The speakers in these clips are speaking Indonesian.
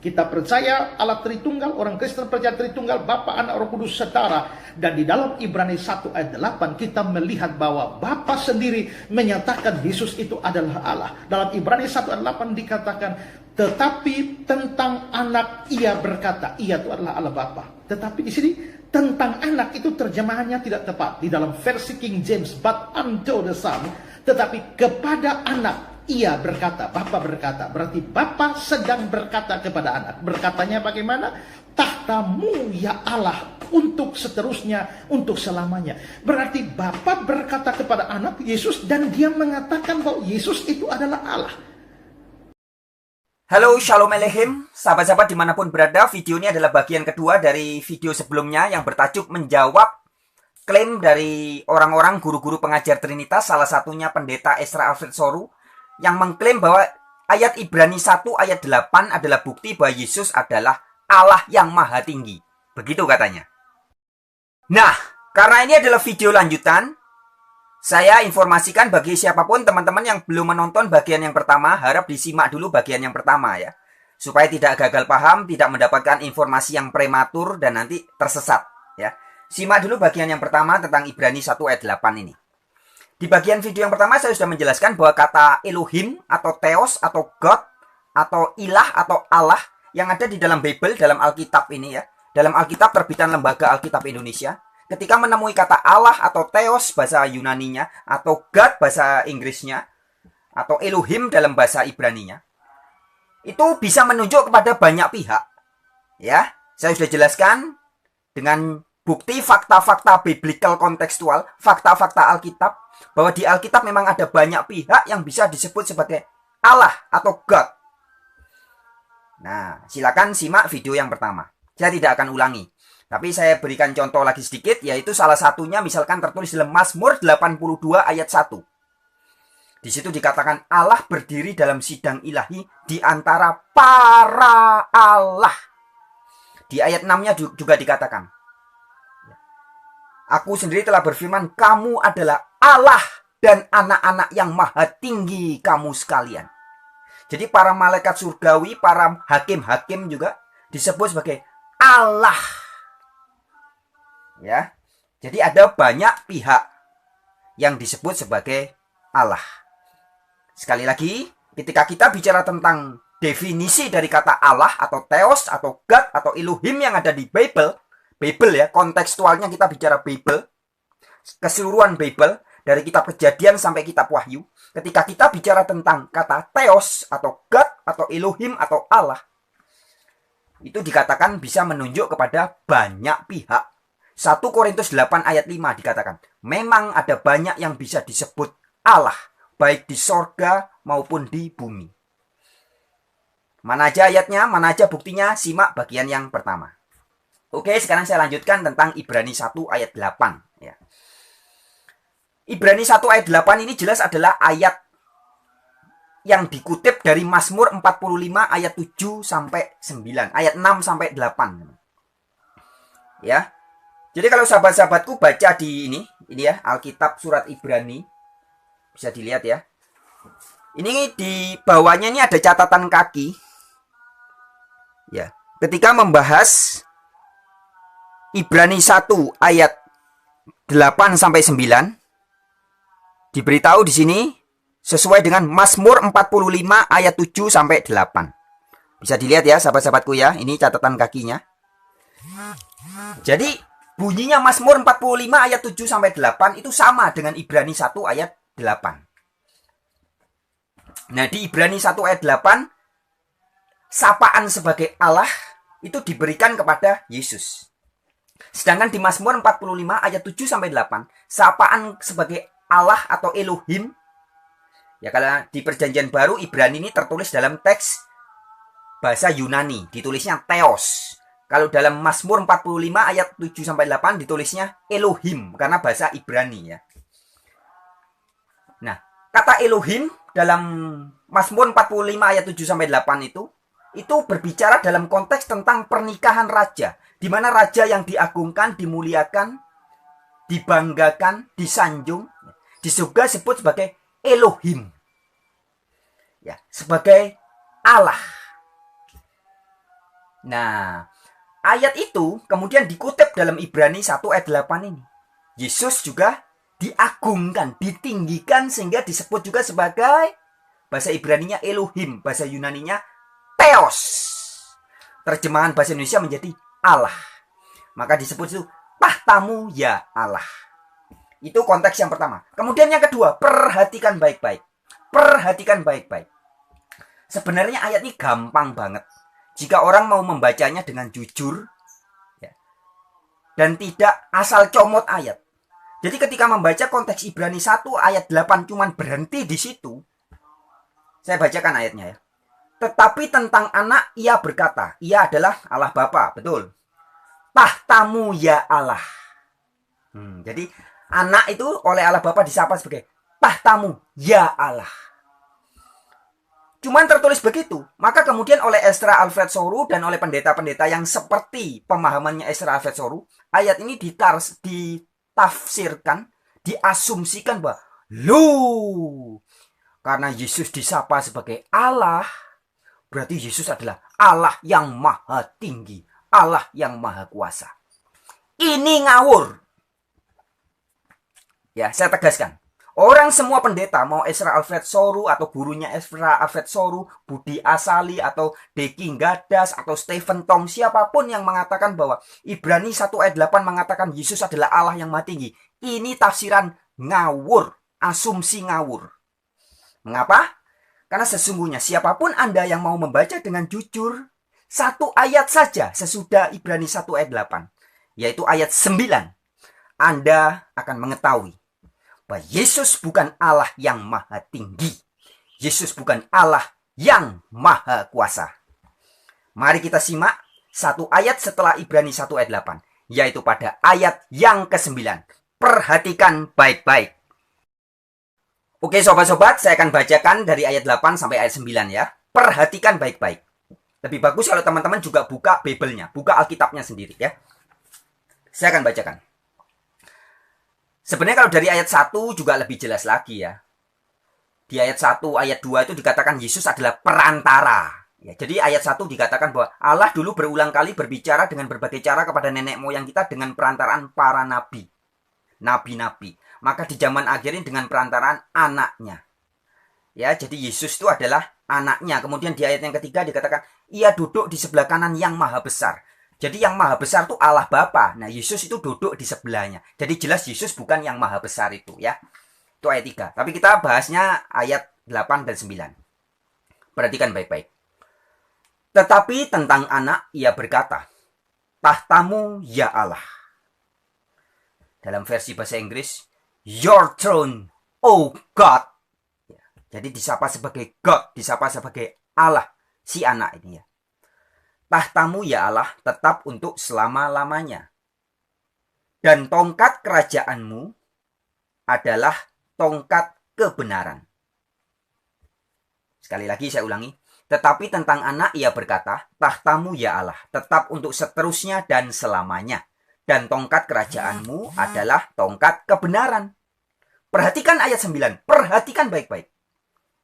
Kita percaya Allah Tritunggal, orang Kristen percaya Tritunggal, Bapa, Anak, Roh Kudus setara. Dan di dalam Ibrani 1 ayat 8 kita melihat bahwa Bapa sendiri menyatakan Yesus itu adalah Allah. Dalam Ibrani 1 ayat 8 dikatakan, tetapi tentang anak ia berkata, ia itu adalah Allah Bapa. Tetapi di sini tentang anak itu terjemahannya tidak tepat. Di dalam versi King James, but unto the Son, tetapi kepada anak ia berkata, Bapa berkata. Berarti Bapa sedang berkata kepada anak. Berkatanya bagaimana? Tahtamu ya Allah, untuk seterusnya, untuk selamanya. Berarti Bapa berkata kepada anak Yesus, dan dia mengatakan bahwa Yesus itu adalah Allah. Halo, Shalom Aleichem, sahabat-sahabat dimanapun berada. Video ini adalah bagian kedua dari video sebelumnya yang bertajuk menjawab klaim dari orang-orang guru-guru pengajar Trinitas, salah satunya pendeta Ezra Alfred Soru, yang mengklaim bahwa ayat Ibrani 1 ayat 8 adalah bukti bahwa Yesus adalah Allah yang maha tinggi. Begitu katanya. Nah, karena ini adalah video lanjutan, saya informasikan bagi siapapun teman-teman yang belum menonton bagian yang pertama, harap disimak dulu bagian yang pertama ya. Supaya tidak gagal paham, tidak mendapatkan informasi yang prematur dan nanti tersesat ya. Simak dulu bagian yang pertama tentang Ibrani 1 ayat 8 ini. Di bagian video yang pertama saya sudah menjelaskan bahwa kata Elohim atau Theos atau God atau ilah atau Allah yang ada di dalam Bible, dalam Alkitab ini ya. Dalam Alkitab terbitan Lembaga Alkitab Indonesia, ketika menemui kata Allah atau Theos bahasa Yunaninya atau God bahasa Inggrisnya atau Elohim dalam bahasa Ibraninya, itu bisa menunjuk kepada banyak pihak. Ya, saya sudah jelaskan dengan bukti fakta-fakta biblical kontekstual, fakta-fakta Alkitab, bahwa di Alkitab memang ada banyak pihak yang bisa disebut sebagai Allah atau God. Nah, silakan simak video yang pertama. Saya tidak akan ulangi. Tapi saya berikan contoh lagi sedikit, yaitu salah satunya misalkan tertulis dalam Mazmur 82 ayat 1. Di situ dikatakan Allah berdiri dalam sidang ilahi di antara para Allah. Di ayat 6-nya juga dikatakan, Aku sendiri telah berfirman, kamu adalah Allah dan anak-anak yang maha tinggi kamu sekalian. Jadi para malaikat surgawi, para hakim-hakim juga disebut sebagai Allah. Ya. Jadi ada banyak pihak yang disebut sebagai Allah. Sekali lagi, ketika kita bicara tentang definisi dari kata Allah atau Theos atau God atau Elohim yang ada di Bible ya, kontekstualnya kita bicara Bible, keseluruhan Bible, dari kitab Kejadian sampai kitab Wahyu. Ketika kita bicara tentang kata Theos atau God atau Elohim atau Allah, itu dikatakan bisa menunjuk kepada banyak pihak. 1 Korintus 8 ayat 5 dikatakan, memang ada banyak yang bisa disebut Allah, baik di sorga maupun di bumi. Mana aja ayatnya, mana aja buktinya, simak bagian yang pertama. Oke, sekarang saya lanjutkan tentang Ibrani 1 ayat 8. Ya. Ibrani 1 ayat 8 ini jelas adalah ayat yang dikutip dari Mazmur 45 ayat 7 sampai 9. Ayat 6 sampai 8. Ya. Jadi kalau sahabat-sahabatku baca di ini ya, Alkitab surat Ibrani. Bisa dilihat ya. Ini di bawahnya ini ada catatan kaki. Ya. Ketika membahas Ibrani 1 ayat 8 sampai 9 diberitahu di sini sesuai dengan Mazmur 45 ayat 7 sampai 8. Bisa dilihat ya sahabat-sahabatku ya, ini catatan kakinya. Jadi bunyinya Mazmur 45 ayat 7 sampai 8 itu sama dengan Ibrani 1 ayat 8. Nah, di Ibrani 1 ayat 8 sapaan sebagai Allah itu diberikan kepada Yesus. Sedangkan di Mazmur 45 ayat 7 sampai 8, sapaan sebagai Allah atau Elohim, ya kalau di Perjanjian Baru Ibrani ini tertulis dalam teks bahasa Yunani, ditulisnya Theos. Kalau dalam Mazmur 45 ayat 7 sampai 8 ditulisnya Elohim karena bahasa Ibrani ya. Nah, kata Elohim dalam Mazmur 45 ayat 7 sampai 8 itu berbicara dalam konteks tentang pernikahan raja, di mana raja yang diagungkan, dimuliakan, dibanggakan, disanjung, di surga disebut sebagai Elohim. Ya, sebagai Allah. Nah, ayat itu kemudian dikutip dalam Ibrani 1 ayat 8 ini. Yesus juga diagungkan, ditinggikan sehingga disebut juga sebagai, bahasa Ibraninya Elohim, bahasa Yunaninya Theos. Terjemahan bahasa Indonesia menjadi Allah. Maka disebut itu tahtamu ya Allah. Itu konteks yang pertama. Kemudian yang kedua, perhatikan baik-baik. Perhatikan baik-baik. Sebenarnya ayat ini gampang banget. Jika orang mau membacanya dengan jujur ya, dan tidak asal comot ayat. Jadi ketika membaca konteks Ibrani 1 ayat 8 cuman berhenti di situ. Saya bacakan ayatnya ya. Tetapi tentang anak ia berkata, ia adalah Allah Bapa, betul. Tahtamu ya Allah. Jadi anak itu oleh Allah Bapa disapa sebagai tahtamu ya Allah. Cuman tertulis begitu, maka kemudian oleh Ezra Alfred Soru dan oleh pendeta-pendeta yang seperti pemahamannya Ezra Alfred Soru, ayat ini ditafsirkan, diasumsikan bahwa karena Yesus disapa sebagai Allah, berarti Yesus adalah Allah yang maha tinggi, Allah yang maha kuasa. Ini ngawur. Ya, saya tegaskan. Orang semua pendeta, mau Ezra Alfred Soru atau gurunya Ezra Alfred Soru, Budi Asali atau Deki Gadas atau Stephen Tong, siapapun yang mengatakan bahwa Ibrani 1 ayat 8 mengatakan Yesus adalah Allah yang maha tinggi. Ini tafsiran ngawur, asumsi ngawur. Mengapa? Karena sesungguhnya siapapun Anda yang mau membaca dengan jujur, satu ayat saja sesudah Ibrani 1 ayat 8, yaitu ayat 9, Anda akan mengetahui bahwa Yesus bukan Allah yang maha tinggi. Yesus bukan Allah yang maha kuasa. Mari kita simak satu ayat setelah Ibrani 1 ayat 8, yaitu pada ayat yang ke-9. Perhatikan baik-baik. Oke sobat-sobat, saya akan bacakan dari ayat 8 sampai ayat 9 ya. Perhatikan baik-baik. Lebih bagus kalau teman-teman juga buka Bible-nya, buka Alkitabnya sendiri ya. Saya akan bacakan. Sebenarnya kalau dari ayat 1 juga lebih jelas lagi ya. Di ayat 1, ayat 2 itu dikatakan Yesus adalah perantara. Ya, jadi ayat 1 dikatakan bahwa Allah dulu berulang kali berbicara dengan berbagai cara kepada nenek moyang kita dengan perantaraan para nabi. Nabi-nabi. Maka di zaman akhir ini dengan perantaraan anaknya. Ya, jadi Yesus itu adalah anaknya. Kemudian di ayat yang ketiga dikatakan, ia duduk di sebelah kanan yang maha besar. Jadi yang maha besar itu Allah Bapa. Nah, Yesus itu duduk di sebelahnya. Jadi jelas Yesus bukan yang maha besar itu ya. Itu ayat 3. Tapi kita bahasnya ayat 8 dan 9. Perhatikan baik-baik. Tetapi tentang anak ia berkata, tahtamu ya Allah. Dalam versi bahasa Inggris, your throne, oh God. Jadi disapa sebagai God, disapa sebagai Allah si anak ini ya. Tahtamu ya Allah tetap untuk selama-lamanya. Dan tongkat kerajaanmu adalah tongkat kebenaran. Sekali lagi saya ulangi. Tetapi tentang anak ia berkata, tahtamu ya Allah tetap untuk seterusnya dan selamanya. Dan tongkat kerajaanmu adalah tongkat kebenaran. Perhatikan ayat 9. Perhatikan baik-baik.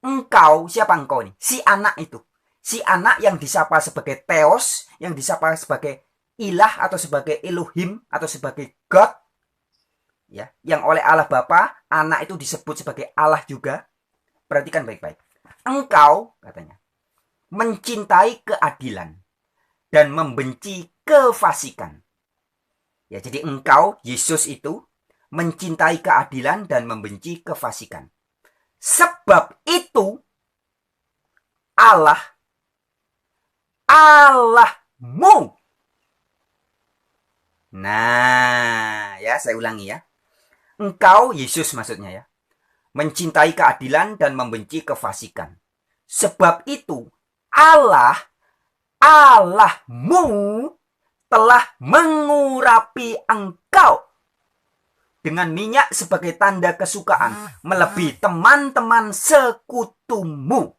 Engkau, siapa engkau ini? Si anak itu. Si anak yang disapa sebagai Theos, yang disapa sebagai ilah atau sebagai Elohim atau sebagai God, ya, yang oleh Allah Bapa, anak itu disebut sebagai Allah juga. Perhatikan baik-baik. Engkau, katanya, mencintai keadilan dan membenci kefasikan. Ya, jadi engkau, Yesus itu mencintai keadilan dan membenci kefasikan. Sebab itu Allahmu. Nah, ya saya ulangi ya. Engkau, Yesus maksudnya ya, mencintai keadilan dan membenci kefasikan. Sebab itu Allahmu telah mengurapi engkau dengan minyak sebagai tanda kesukaan melebihi teman-teman sekutumu.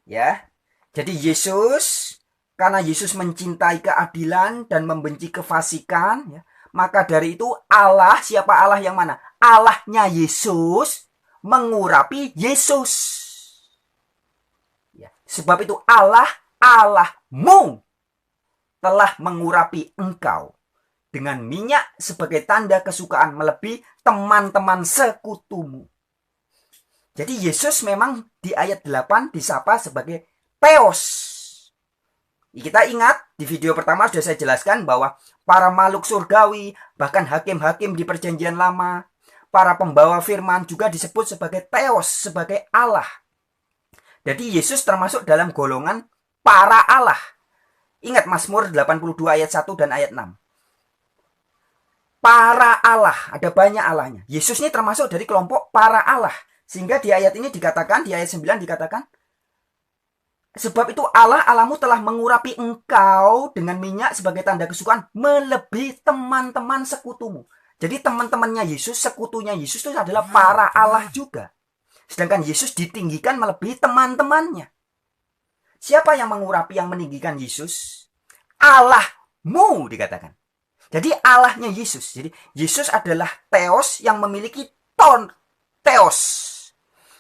Ya. Jadi Yesus, karena Yesus mencintai keadilan dan membenci kefasikan, ya, maka dari itu Allah, siapa Allah yang mana? Allahnya Yesus mengurapi Yesus. Ya, sebab itu Allahmu. telah mengurapi engkau dengan minyak sebagai tanda kesukaan melebihi teman-teman sekutumu. Jadi Yesus memang di ayat 8 disapa sebagai Theos. Kita ingat di video pertama sudah saya jelaskan bahwa para makhluk surgawi, bahkan hakim-hakim di perjanjian lama, para pembawa firman juga disebut sebagai Theos, sebagai Allah. Jadi Yesus termasuk dalam golongan para Allah. Ingat Mazmur 82 ayat 1 dan ayat 6. Para Allah, ada banyak Allahnya. Yesus ini termasuk dari kelompok para Allah. Sehingga di ayat ini dikatakan, di ayat 9 dikatakan, sebab itu Allah Allahmu telah mengurapi engkau dengan minyak sebagai tanda kesukaan melebihi teman-teman sekutumu. Jadi teman-temannya Yesus, sekutunya Yesus itu adalah para Allah juga. Sedangkan Yesus ditinggikan melebihi teman-temannya. Siapa yang mengurapi, yang meninggikan Yesus? Allahmu dikatakan. Jadi Allahnya Yesus. Jadi Yesus adalah Theos yang memiliki Theos.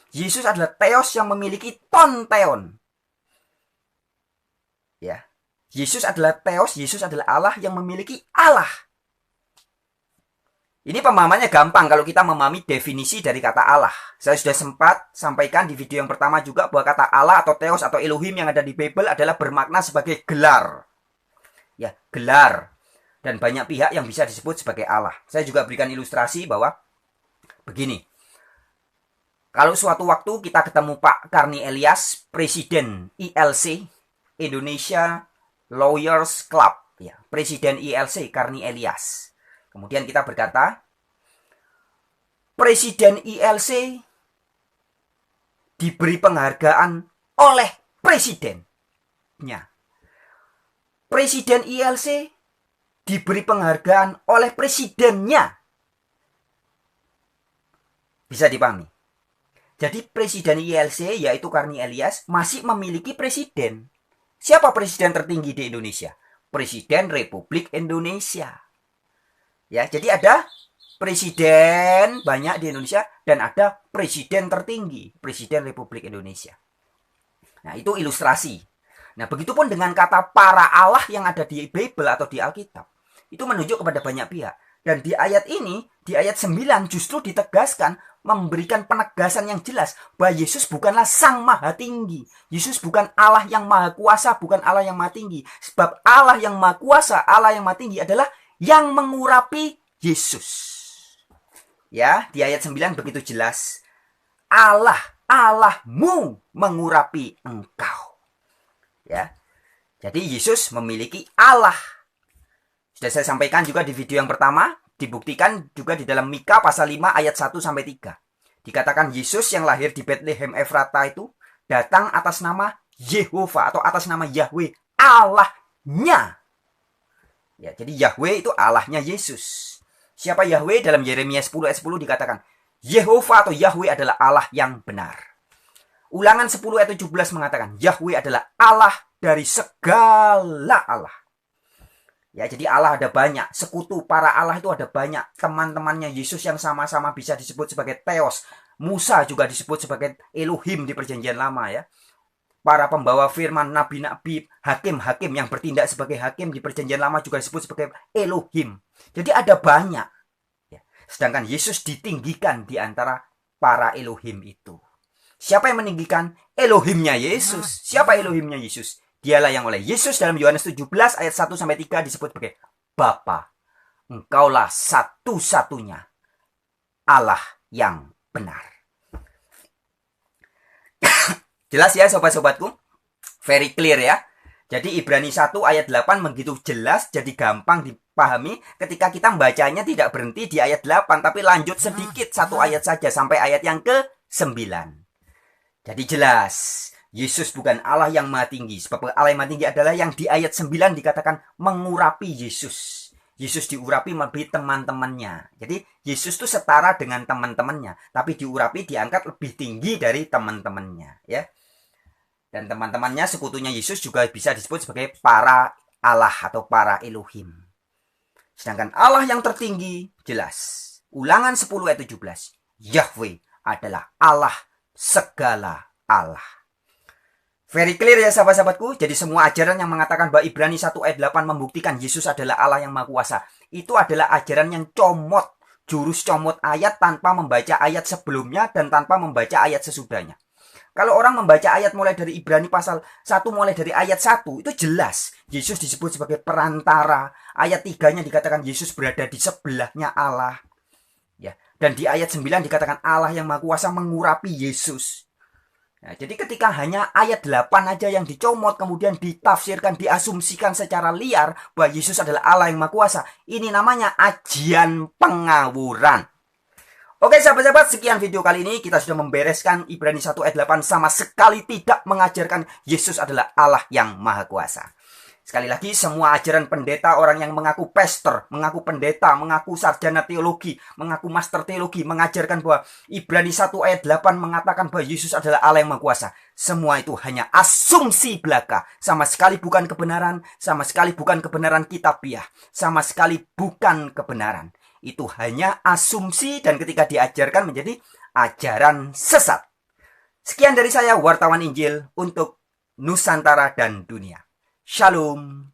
Yesus adalah Theos yang memiliki Theon. Ya. Yesus adalah Theos, Yesus adalah Allah yang memiliki Allah. Ini pemahamannya gampang kalau kita memahami definisi dari kata Allah. Saya sudah sempat sampaikan di video yang pertama juga bahwa kata Allah atau Theos atau Elohim yang ada di Bible adalah bermakna sebagai gelar. Ya, gelar. Dan banyak pihak yang bisa disebut sebagai Allah. Saya juga berikan ilustrasi bahwa begini. Kalau suatu waktu kita ketemu Pak Karni Elias, Presiden ILC, Indonesia Lawyers Club. Ya, Presiden ILC Karni Elias. Kemudian kita berkata, Presiden ILC diberi penghargaan oleh presidennya. Presiden ILC diberi penghargaan oleh presidennya. Bisa dipahami? Jadi Presiden ILC yaitu Karni Elias masih memiliki presiden. Siapa presiden tertinggi di Indonesia? Presiden Republik Indonesia. Ya, jadi ada presiden banyak di Indonesia dan ada presiden tertinggi, Presiden Republik Indonesia. Nah, itu ilustrasi. Nah, begitupun dengan kata para Allah yang ada di Bible atau di Alkitab. Itu menunjuk kepada banyak pihak. Dan di ayat ini, di ayat 9 justru ditegaskan, memberikan penegasan yang jelas bahwa Yesus bukanlah Sang Maha Tinggi. Yesus bukan Allah yang Maha Kuasa, bukan Allah yang Maha Tinggi. Sebab Allah yang Maha Kuasa, Allah yang Maha Tinggi adalah yang mengurapi Yesus. Ya, di ayat 9 begitu jelas. Allahmu mengurapi engkau. Ya. Jadi Yesus memiliki Allah. Sudah saya sampaikan juga di video yang pertama, dibuktikan juga di dalam Mika pasal 5 ayat 1 sampai 3. Dikatakan Yesus yang lahir di Bethlehem Efrata itu datang atas nama Yehova atau atas nama Yahweh, Allahnya. Ya, jadi Yahweh itu Allahnya Yesus. Siapa Yahweh? Dalam Yeremia 10 ayat 10 dikatakan, Yehova atau Yahweh adalah Allah yang benar. Ulangan 10 ayat 17 mengatakan, Yahweh adalah Allah dari segala Allah. Ya, jadi Allah ada banyak, sekutu para Allah itu ada banyak, teman-temannya Yesus yang sama-sama bisa disebut sebagai Theos. Musa juga disebut sebagai Elohim di perjanjian lama ya. Para pembawa firman, nabi-nabi, hakim-hakim yang bertindak sebagai hakim di perjanjian lama juga disebut sebagai Elohim. Jadi ada banyak. Ya. Sedangkan Yesus ditinggikan di antara para Elohim itu. Siapa yang meninggikan? Elohimnya Yesus. Siapa Elohimnya Yesus? Dialah yang oleh Yesus dalam Yohanes 17 ayat 1 sampai 3 disebut sebagai Bapa. Engkaulah satu-satunya Allah yang benar. Jelas ya sobat-sobatku? Very clear ya. Jadi Ibrani 1 ayat 8 begitu jelas, jadi gampang dipahami ketika kita membacanya tidak berhenti di ayat 8 tapi lanjut sedikit satu ayat saja sampai ayat yang ke-9. Jadi jelas. Yesus bukan Allah yang maha tinggi. Sebab Allah yang maha tinggi adalah yang di ayat 9 dikatakan mengurapi Yesus. Yesus diurapi melebihi teman-temannya. Jadi Yesus itu setara dengan teman-temannya. Tapi diurapi diangkat lebih tinggi dari teman-temannya. Ya. Dan teman-temannya sekutunya Yesus juga bisa disebut sebagai para Allah atau para Elohim. Sedangkan Allah yang tertinggi jelas. Ulangan 10 ayat 17. Yahweh adalah Allah segala Allah. Very clear ya sahabat-sahabatku. Jadi semua ajaran yang mengatakan bahwa Ibrani 1 ayat 8 membuktikan Yesus adalah Allah yang Maha Kuasa, itu adalah ajaran yang comot, jurus comot ayat tanpa membaca ayat sebelumnya dan tanpa membaca ayat sesudahnya. Kalau orang membaca ayat mulai dari Ibrani pasal 1 mulai dari ayat 1, itu jelas Yesus disebut sebagai perantara. Ayat 3-nya dikatakan Yesus berada di sebelahnya Allah. Ya, dan di ayat 9 dikatakan Allah yang Maha Kuasa mengurapi Yesus. Nah, jadi ketika hanya ayat 8 aja yang dicomot, kemudian ditafsirkan, diasumsikan secara liar bahwa Yesus adalah Allah yang Maha Kuasa, ini namanya ajian pengawuran. Oke sahabat-sahabat, sekian video kali ini. Kita sudah membereskan Ibrani 1 ayat 8 sama sekali tidak mengajarkan Yesus adalah Allah yang Maha Kuasa. Sekali lagi, semua ajaran pendeta, orang yang mengaku pastor, mengaku pendeta, mengaku sarjana teologi, mengaku master teologi, mengajarkan bahwa Ibrani 1 ayat 8 mengatakan bahwa Yesus adalah Allah yang Maha Kuasa. Semua itu hanya asumsi belaka. Sama sekali bukan kebenaran, sama sekali bukan kebenaran kitabiah, sama sekali bukan kebenaran. Itu hanya asumsi dan ketika diajarkan menjadi ajaran sesat. Sekian dari saya, wartawan Injil untuk Nusantara dan dunia. Shalom.